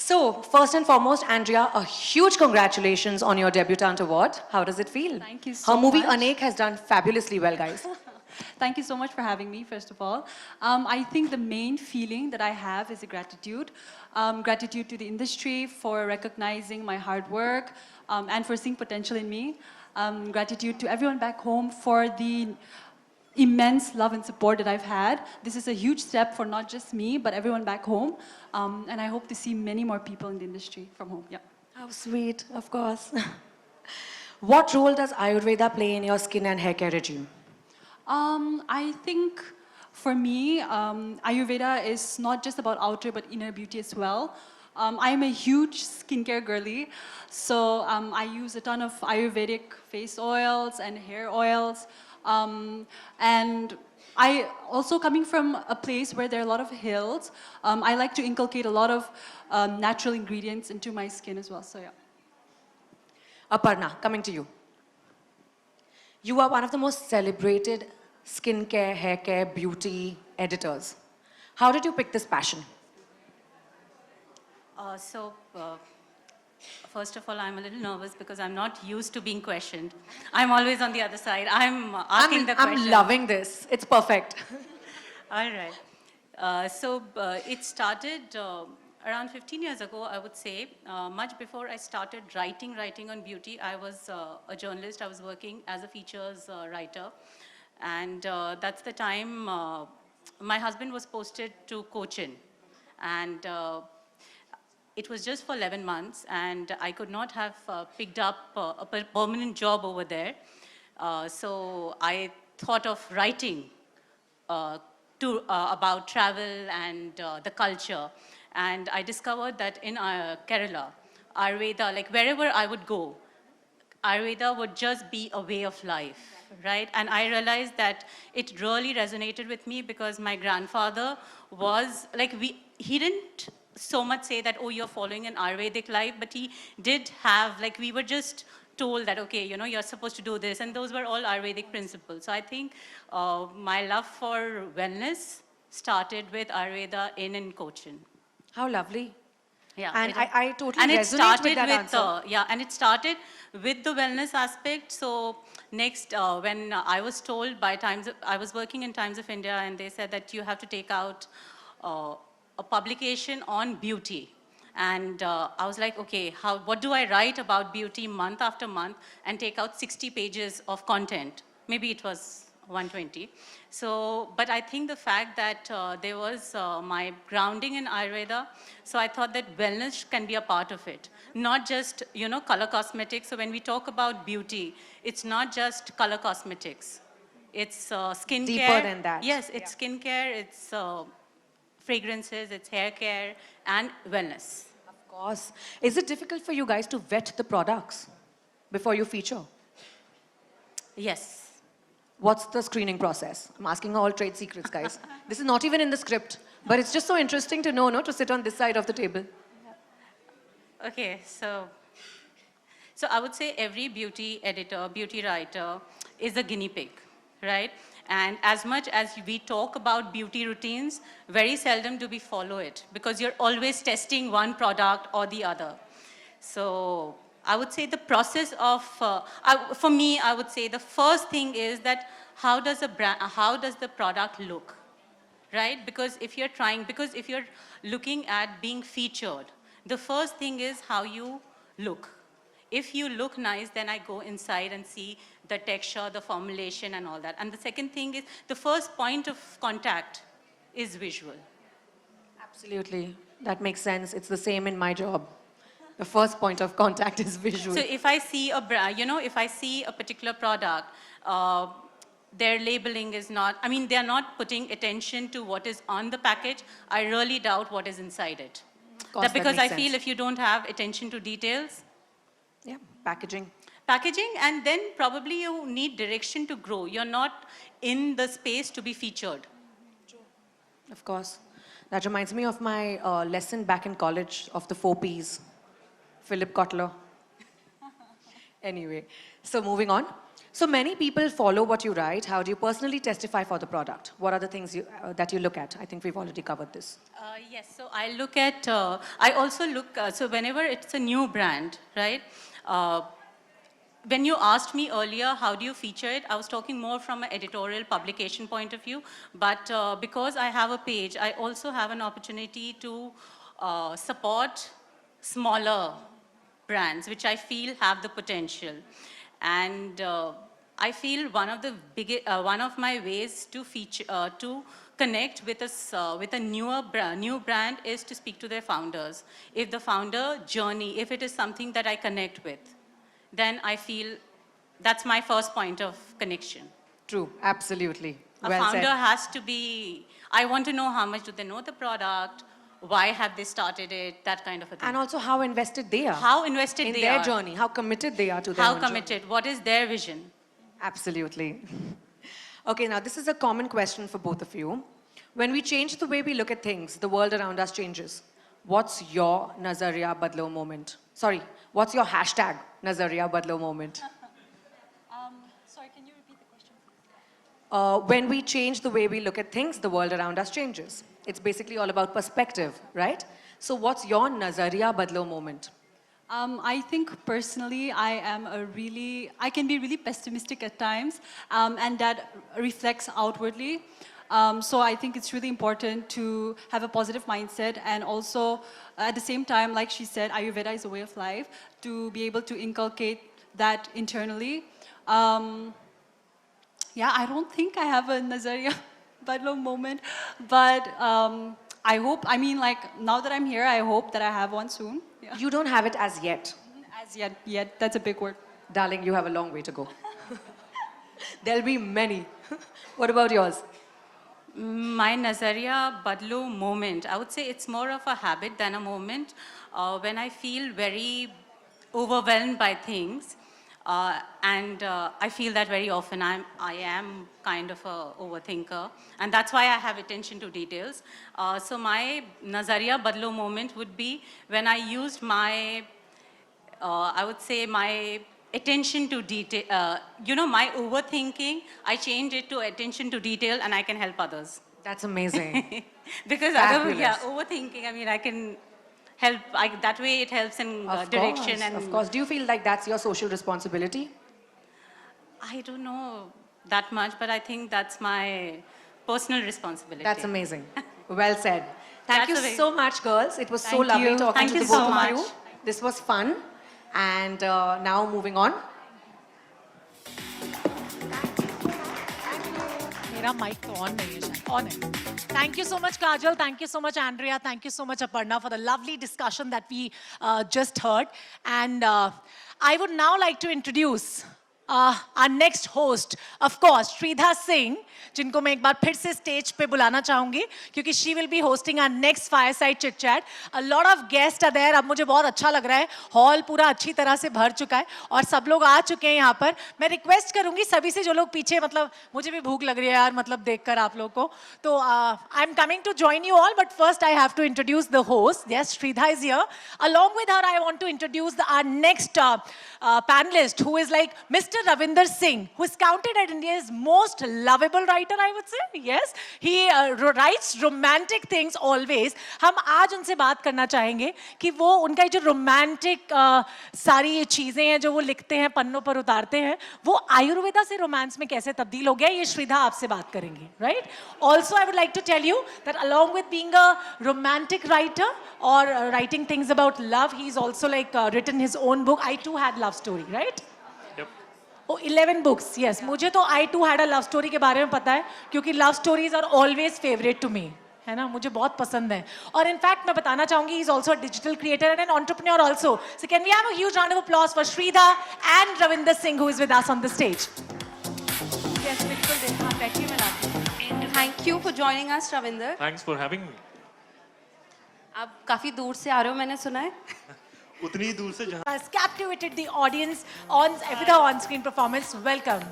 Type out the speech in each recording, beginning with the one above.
So, first and foremost, Andrea, a huge congratulations on your debutante award. How does it feel? Thank you Her so movie much. Anek has done fabulously well, guys. Thank you so much for having me, first of all. I think the main feeling that I have is a gratitude. Gratitude to the industry for recognizing my hard work and for seeing potential in me. Gratitude to everyone back home for the immense love and support that I've had. This is a huge step for not just me, but everyone back home. And I hope to see many more people in the industry from home. Yeah. How sweet, of course. What role does Ayurveda play in your skin and hair care regime? I think for me, Ayurveda is not just about outer but inner beauty as well. I'm a huge skincare girly, so I use a ton of Ayurvedic face oils and hair oils. And I also, coming from a place where there are a lot of hills, I like to inculcate a lot of natural ingredients into my skin as well, so yeah. Aparna, coming to you. You are one of the most celebrated skincare, hair care, beauty editors. How did you pick this passion? So, first of all, I'm a little nervous because I'm not used to being questioned. I'm always on the other side. I'm asking the questions. I'm loving this. It's perfect. All right. It started around 15 years ago, I would say. Much before I started writing on beauty, I was a journalist. I was working as a features writer. And that's the time my husband was posted to Cochin. And it was just for 11 months, and I could not have picked up a permanent job over there. So I thought of writing about travel and the culture. And I discovered that in Kerala, Ayurveda, like wherever I would go, Ayurveda would just be a way of life, right? And I realized that it really resonated with me because my grandfather was, he didn't so much say that, oh, you're following an Ayurvedic life, but he did have, we were just told that, okay, you're supposed to do this, and those were all Ayurvedic principles. So I think my love for wellness started with Ayurveda in Cochin. How lovely. Yeah, and I totally and resonate with that answer. And it started with the wellness aspect. So next, when I was told by I was working in Times of India, and they said that you have to take out a publication on beauty. And I was like, okay, what do I write about beauty month after month and take out 60 pages of content? Maybe it was 120. So, but I think the fact that there was my grounding in Ayurveda, so I thought that wellness can be a part of it. Not just, color cosmetics. So when we talk about beauty, it's not just color cosmetics. It's skincare. Deeper than that. Yes, it's skincare, it's fragrances, it's hair care, and wellness. Of course. Is it difficult for you guys to vet the products before you feature? Yes. What's the screening process? I'm asking all trade secrets, guys. This is not even in the script, but it's just so interesting to know, to sit on this side of the table. Okay, so I would say every beauty editor, beauty writer is a guinea pig, right? And as much as we talk about beauty routines, very seldom do we follow it because you're always testing one product or the other. So I would say the process of, for me, I would say the first thing is that how does the product look, right? Because if you're looking at being featured, the first thing is how you look. If you look nice, then I go inside and see the texture, the formulation, and all that. And the second thing is, the first point of contact is visual. Absolutely. That makes sense. It's the same in my job. The first point of contact is visual. So if I see if I see a particular product, their labeling is not, they're not putting attention to what is on the package. I really doubt what is inside it. Because I feel if you don't have attention to details. Yeah, packaging. Packaging, and then probably you need direction to grow. You're not in the space to be featured. Of course. That reminds me of my lesson back in college of the 4 Ps. Philip Kotler. Anyway, so moving on. So many people follow what you write. How do you personally testify for the product? What are the things that you look at? I think we've already covered this. Yes, so I look at, I also look, so whenever it's a new brand, right? When you asked me earlier, how do you feature it? I was talking more from an editorial publication point of view. But because I have a page, I also have an opportunity to support smaller brands, which I feel have the potential. And I feel one of my ways to feature, to connect with a new brand is to speak to their founders. If the founder journey, if it is something that I connect with, then I feel that's my first point of connection. True, absolutely. A Well founder said. has to be, I want to know how much do they know the product, why have they started it, that kind of a thing. And also how invested they are. How invested in they their are. journey, how committed they are to their How own journey. committed, what is their vision? Absolutely. Okay, now this is a common question for both of you. When we change the way we look at things, the world around us changes. What's your Nazariya Badlo moment? Sorry, what's your hashtag Nazariya Badlo moment? Sorry, can you repeat the question, please? When we change the way we look at things, the world around us changes. It's basically all about perspective, right? So what's your Nazariya Badlo moment? I think personally, I can be really pessimistic at times, and that reflects outwardly. So I think it's really important to have a positive mindset, and also at the same time, like she said, Ayurveda is a way of life, to be able to inculcate that internally. Yeah, I don't think I have a Nazariya Badlo moment, but I hope, I mean, like, now that I'm here, I hope that I have one soon. Yeah. You don't have it as yet. As yet, that's a big word. Darling, you have a long way to go. There'll be many. What about yours? My Nazariya Badlo moment, I would say it's more of a habit than a moment. When I feel very overwhelmed by things, and I feel that very often I am kind of a overthinker, and that's why I have attention to details. So my Nazariya Badlo moment would be when I used my, I would say my attention to detail, my overthinking, I change it to attention to detail, and I can help others. That's amazing. Because Fabulous. overthinking, I mean, I can help, that way it helps in Of direction. course, And of course. Do you feel like that's your social responsibility? I don't know that much, but I think that's my personal responsibility. That's amazing. Well said. Thank you That's a so much, girls. It was so Thank lovely you. talking Thank to you the so both of you. much. This was fun. And now moving on. मेरा mic तो on नहीं है शायद. On है. Thank you so much, Kajal. Thank you so much, Andrea. Thank you so much, Aparna, for the lovely discussion that we just heard. And I would now like to introduce our next host, of course, Shridha Singh, जिनको मैं एक बार फिर से stage पे बुलाना चाहूंगी क्योंकि she will be hosting our next fireside chit chat. A lot of guests are there. अब मुझे बहुत अच्छा लग रहा है. हॉल पूरा अच्छी तरह से भर चुका है और सब लोग आ चुके हैं यहाँ पर. मैं रिक्वेस्ट करूंगी सभी से जो लोग पीछे मतलब मुझे भी भूख लग रही है यार मतलब देखकर आप लोग को तो I am coming to join you all but first I have to introduce the host. Yes, Shridha is here. Along with her, I want to introduce our next panelist who is like Mr. Ravinder Singh, who is counted as India's most lovable writer, I would say. Yes, he writes romantic things always. हम आज उनसे बात करना चाहेंगे कि वो उनका जो romantic सारी चीजें हैं जो वो लिखते हैं पन्नों पर उतारते हैं वो आयुर्वेदा से रोमांस में कैसे तब्दील हो गया ये श्रीधा आपसे बात करेंगी, right? Also, I would like to tell you that along with being a romantic writer or writing things about love, he's also like written his own book. I too had love story, right? Oh, 11 books, yes. मुझे तो I too had a love story के बारे में पता है क्योंकि love stories are always favorite to me, है ना? मुझे बहुत पसंद है. और in fact मैं बताना चाहूँगी he's also a digital creator and an entrepreneur also. So can we have a huge round of applause for Shridha and Ravinder Singh who is with us on the stage? Yes, बिल्कुल. हाँ, बैठिए मैं लाती हूँ. Thank you for joining us, Ravinder. Thanks for having me. आप काफी दूर से आ रहे हो मैंने सुना है. उतनी दूर से जहाँ Has captivated the audience on with her on-screen performance. Welcome.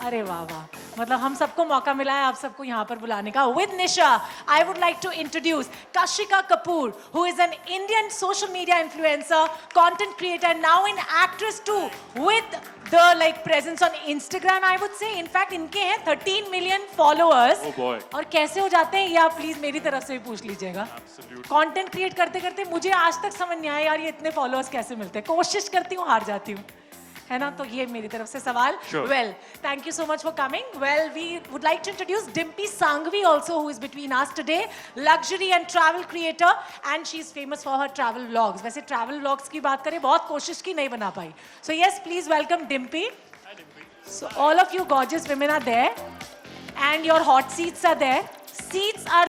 अरे वाह वाह. मतलब हम सबको मौका मिला है आप सबको यहाँ पर बुलाने का. With Nisha, I would like to introduce Kashika Kapoor, who is an Indian social media influencer, content creator, and now an actress too, with the like presence on Instagram, I would say. In fact, इनके हैं 13 million followers. Oh boy. और कैसे हो जाते हैं ये आप please मेरी तरफ से भी पूछ लीजिएगा. कंटेंट क्रिएट करते करते मुझे आज तक समझ नहीं आया यार ये इतने फॉलोअर्स कैसे मिलते हैं. कोशिश करती हूँ, हार जाती हूँ, है ना. तो ये मेरी तरफ से सवाल. Sure. Well, thank you so much for coming. Well, we would like to introduce Dimpy Sangvi also, who is between us today. Luxury and travel creator, and she is famous for her travel vlogs. वैसे travel vlogs की बात करें, बहुत कोशिश की, नहीं बना पाई. So yes, please welcome Dimpy. Hi, Dimpy. So all of you gorgeous women are there, and your hot seats are there. Seats are